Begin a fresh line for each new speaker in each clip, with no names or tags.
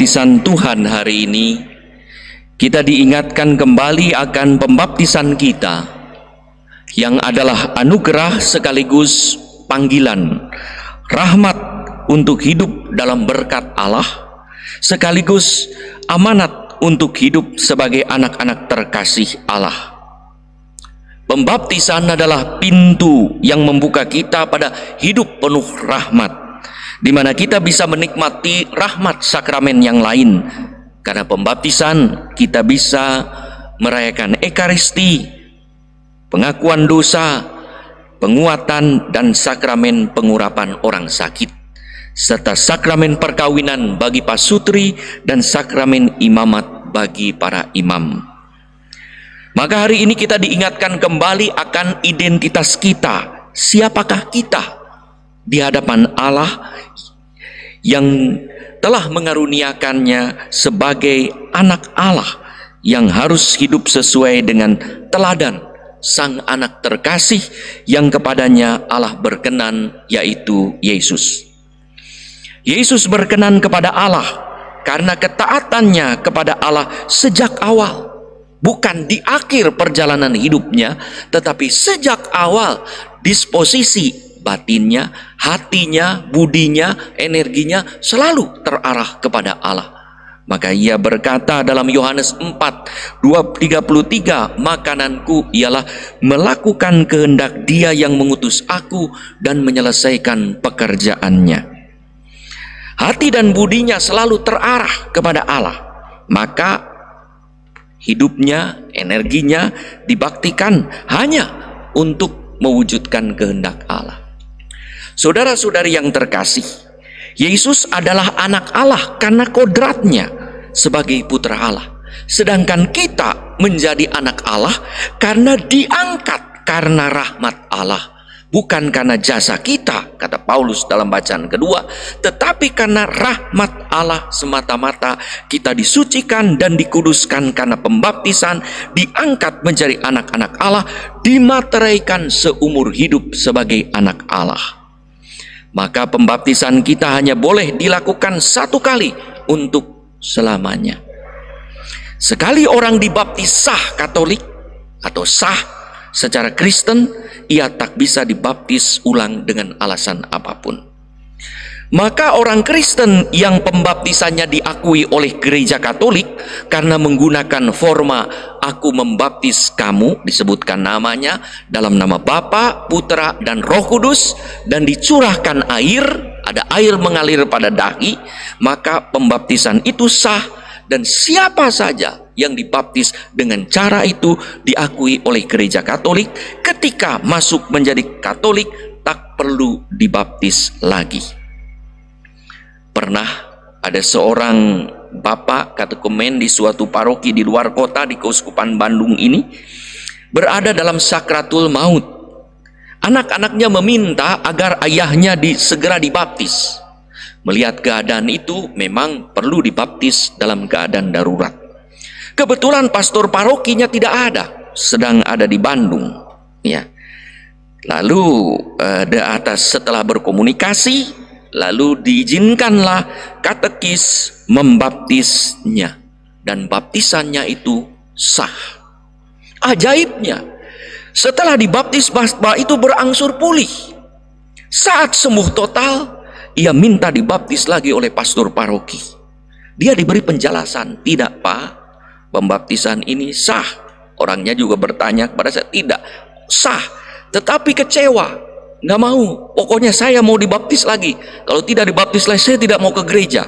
pembaptisan Tuhan hari ini, kita diingatkan kembali akan pembaptisan kita yang adalah anugerah sekaligus panggilan, rahmat untuk hidup dalam berkat Allah, sekaligus amanat untuk hidup sebagai anak-anak terkasih Allah. Pembaptisan adalah pintu yang membuka kita pada hidup penuh rahmat, di mana kita bisa menikmati rahmat sakramen yang lain. Karena pembaptisan kita bisa merayakan Ekaristi, pengakuan dosa, penguatan dan sakramen pengurapan orang sakit, serta sakramen perkawinan bagi pasutri dan sakramen imamat bagi para imam. Maka hari ini kita diingatkan kembali akan identitas kita. Siapakah kita di hadapan Allah yang telah mengaruniakannya sebagai anak Allah yang harus hidup sesuai dengan teladan Sang Anak terkasih yang kepadanya Allah berkenan, yaitu Yesus. Yesus berkenan kepada Allah karena ketaatannya kepada Allah sejak awal, bukan di akhir perjalanan hidupnya, tetapi sejak awal disposisi batinnya, hatinya, budinya, energinya selalu terarah kepada Allah. Maka ia berkata dalam Yohanes 4:33, makananku ialah melakukan kehendak Dia yang mengutus aku dan menyelesaikan pekerjaannya. Hati dan budinya selalu terarah kepada Allah, maka hidupnya, energinya dibaktikan hanya untuk mewujudkan kehendak Allah. Saudara-saudari yang terkasih, Yesus adalah anak Allah karena kodratnya sebagai putra Allah. Sedangkan kita menjadi anak Allah karena diangkat karena rahmat Allah. Bukan karena jasa kita, kata Paulus dalam bacaan kedua, tetapi karena rahmat Allah semata-mata kita disucikan dan dikuduskan karena pembaptisan, diangkat menjadi anak-anak Allah, dimateraikan seumur hidup sebagai anak Allah. Maka pembaptisan kita hanya boleh dilakukan satu kali untuk selamanya. Sekali orang dibaptis sah Katolik atau sah secara Kristen, ia tak bisa dibaptis ulang dengan alasan apapun. Maka orang Kristen yang pembaptisannya diakui oleh gereja Katolik karena menggunakan forma aku membaptis kamu, disebutkan namanya dalam nama Bapa, Putra dan Roh Kudus, dan dicurahkan air, ada air mengalir pada dahi, maka pembaptisan itu sah, dan siapa saja yang dibaptis dengan cara itu diakui oleh gereja Katolik, ketika masuk menjadi Katolik tak perlu dibaptis lagi. Pernah ada seorang bapak katekumen di suatu paroki di luar kota di Keuskupan Bandung ini berada dalam sakratul maut. Anak-anaknya meminta agar ayahnya segera dibaptis. Melihat keadaan itu, memang perlu dibaptis dalam keadaan darurat. Kebetulan pastor parokinya tidak ada, sedang ada di Bandung. Ya. Lalu setelah berkomunikasi, lalu diizinkanlah katekis membaptisnya, dan baptisannya itu sah. Ajaibnya, setelah dibaptis bapak itu berangsur pulih. Saat sembuh total, ia minta dibaptis lagi oleh pastor paroki. Dia diberi penjelasan, tidak Pak, pembaptisan ini sah. Orangnya juga bertanya kepada saya, tidak sah, tetapi kecewa. Nggak mau, pokoknya saya mau dibaptis lagi. Kalau tidak dibaptis lagi, saya tidak mau ke gereja.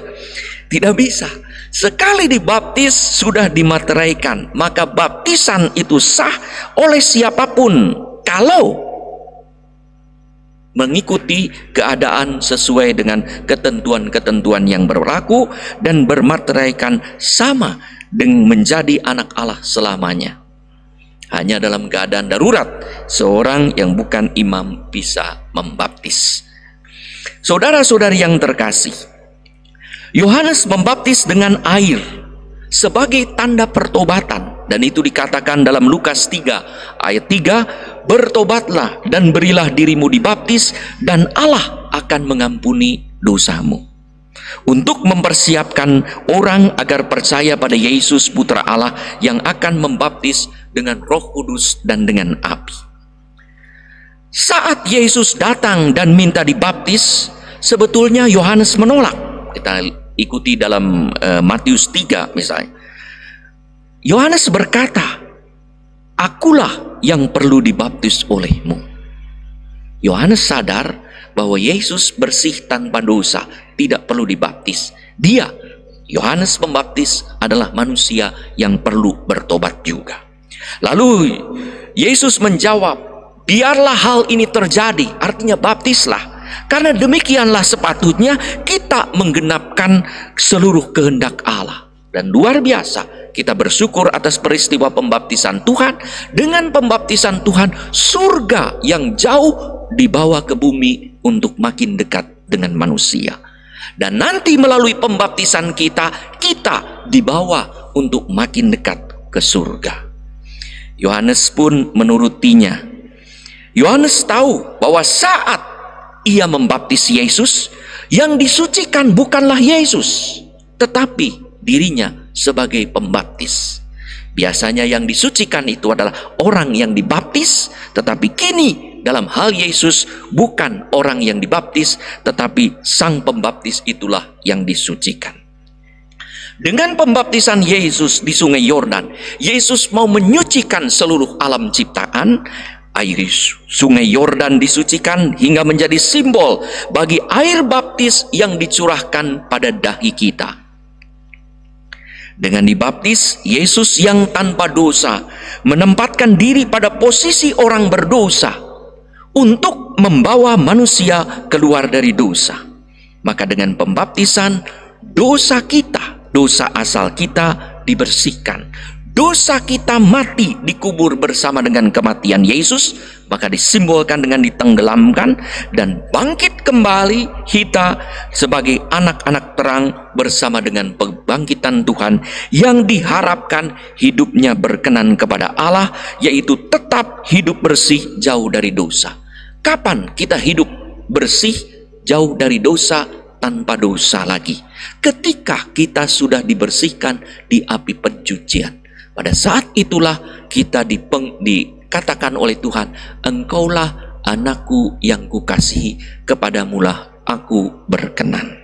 Tidak bisa. Sekali dibaptis sudah dimateraikan, maka baptisan itu sah oleh siapapun kalau mengikuti keadaan sesuai dengan ketentuan-ketentuan yang berlaku dan bermateraikan sama dengan menjadi anak Allah selamanya. Hanya dalam keadaan darurat seorang yang bukan imam bisa membaptis. Saudara-saudari yang terkasih, Yohanes membaptis dengan air sebagai tanda pertobatan, dan itu dikatakan dalam Lukas 3 ayat 3, bertobatlah dan berilah dirimu dibaptis dan Allah akan mengampuni dosamu. untuk mempersiapkan orang agar percaya pada Yesus Putra Allah yang akan membaptis dengan Roh Kudus dan dengan api. Saat Yesus datang dan minta dibaptis, sebetulnya Yohanes menolak. Kita ikuti dalam Matius 3 misalnya. Yohanes berkata, "Akulah yang perlu dibaptis olehmu." Yohanes sadar bahwa Yesus bersih tanpa dosa, tidak perlu dibaptis. Dia, Yohanes Pembaptis, adalah manusia yang perlu bertobat juga. Lalu Yesus menjawab, "Biarlah hal ini terjadi," artinya baptislah. Karena demikianlah sepatutnya kita menggenapkan seluruh kehendak Allah. Dan luar biasa, kita bersyukur atas peristiwa pembaptisan Tuhan. Dengan pembaptisan Tuhan, surga yang jauh dibawa ke bumi untuk makin dekat dengan manusia. Dan nanti melalui pembaptisan kita dibawa untuk makin dekat ke surga. Yohanes pun menurutinya. Yohanes tahu bahwa saat ia membaptis Yesus, yang disucikan bukanlah Yesus, tetapi dirinya sebagai pembaptis. Biasanya yang disucikan itu adalah orang yang dibaptis, tetapi kini dalam hal Yesus bukan orang yang dibaptis, tetapi sang pembaptis itulah yang disucikan. Dengan pembaptisan Yesus di Sungai Yordan, Yesus mau menyucikan seluruh alam ciptaan. Air Sungai Yordan disucikan hingga menjadi simbol bagi air baptis yang dicurahkan pada dahi kita. Dengan dibaptis, Yesus yang tanpa dosa menempatkan diri pada posisi orang berdosa untuk membawa manusia keluar dari dosa. Maka dengan pembaptisan, dosa kita, dosa asal kita dibersihkan. Dosa kita mati, dikubur bersama dengan kematian Yesus, maka disimbolkan dengan ditenggelamkan dan bangkit kembali kita sebagai anak-anak terang bersama dengan pembangkitan Tuhan yang diharapkan hidupnya berkenan kepada Allah, yaitu tetap hidup bersih jauh dari dosa. Kapan kita hidup bersih jauh dari dosa, tanpa dosa lagi? Ketika kita sudah dibersihkan di api pencucian. Pada saat itulah kita dikatakan oleh Tuhan, "Engkaulah anakku yang kukasihi, kepadamulah aku berkenan."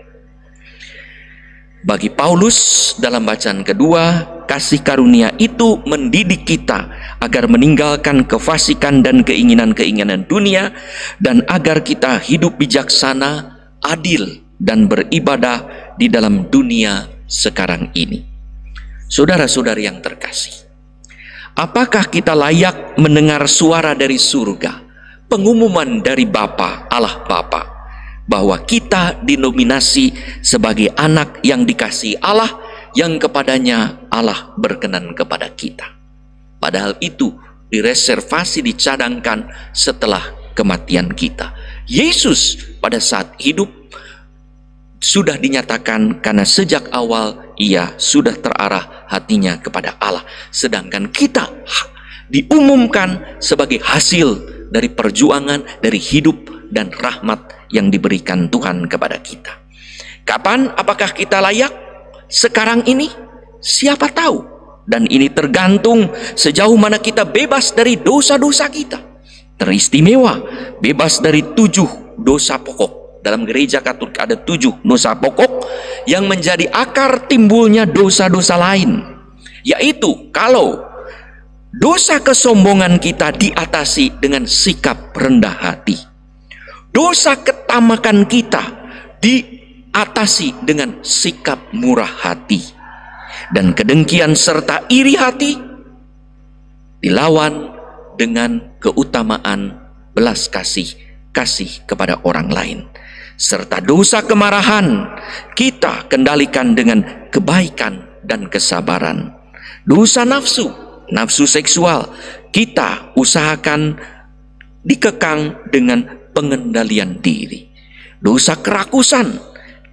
Bagi Paulus dalam bacaan kedua, kasih karunia itu mendidik kita agar meninggalkan kefasikan dan keinginan-keinginan dunia, dan agar kita hidup bijaksana, adil, dan beribadah di dalam dunia sekarang ini. Saudara-saudari yang terkasih, apakah kita layak mendengar suara dari surga, pengumuman dari Bapa, Allah Bapa, bahwa kita dinominasi sebagai anak yang dikasihi Allah, yang kepadanya Allah berkenan kepada kita? Padahal itu direservasi, dicadangkan setelah kematian kita. Yesus pada saat hidup sudah dinyatakan karena sejak awal ia sudah terarah hatinya kepada Allah. Sedangkan kita diumumkan sebagai hasil dari perjuangan, dari hidup dan rahmat yang diberikan Tuhan kepada kita. Kapan? Apakah kita layak? Sekarang ini? Siapa tahu. Dan ini tergantung sejauh mana kita bebas dari dosa-dosa kita. Teristimewa, bebas dari 7 dosa pokok. Dalam gereja Katolik ada 7 dosa pokok yang menjadi akar timbulnya dosa-dosa lain. Yaitu kalau dosa kesombongan kita diatasi dengan sikap rendah hati. Dosa ketamakan kita diatasi dengan sikap murah hati. Dan kedengkian serta iri hati dilawan dengan keutamaan belas kasih kepada orang lain. Serta dosa kemarahan kita kendalikan dengan kebaikan dan kesabaran. Dosa nafsu seksual kita usahakan dikekang dengan pengendalian diri. Dosa kerakusan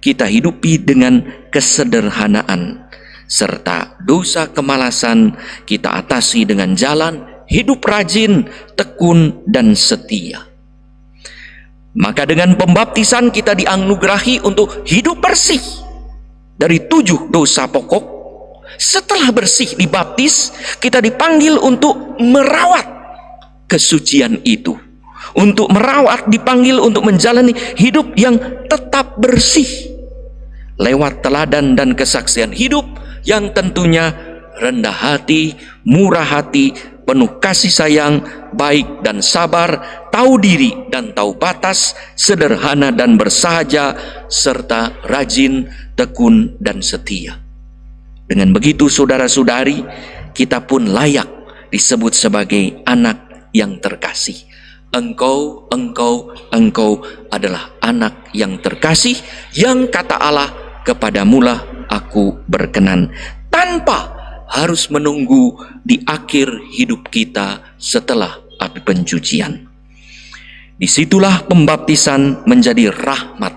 kita hidupi dengan kesederhanaan. Serta dosa kemalasan kita atasi dengan jalan hidup rajin, tekun, dan setia. Maka dengan pembaptisan kita dianugerahi untuk hidup bersih dari 7 dosa pokok. Setelah bersih dibaptis, kita dipanggil untuk merawat kesucian itu. Untuk merawat, dipanggil untuk menjalani hidup yang tetap bersih lewat teladan dan kesaksian hidup yang tentunya rendah hati, murah hati, penuh kasih sayang, baik dan sabar, tahu diri dan tahu batas, sederhana dan bersahaja, serta rajin, tekun dan setia. Dengan begitu saudara-saudari, kita pun layak disebut sebagai anak yang terkasih. Engkau adalah anak yang terkasih, yang kata Allah, kepadamulah aku berkenan, tanpa harus menunggu di akhir hidup kita setelah api pencucian. Disitulah pembaptisan menjadi rahmat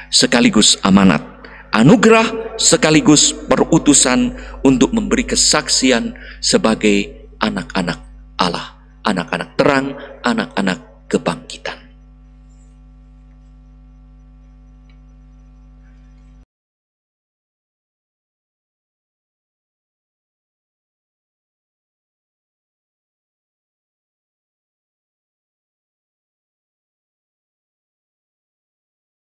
sekaligus amanat, anugerah sekaligus perutusan untuk memberi kesaksian sebagai anak-anak Allah, anak-anak terang, anak-anak kebangkitan.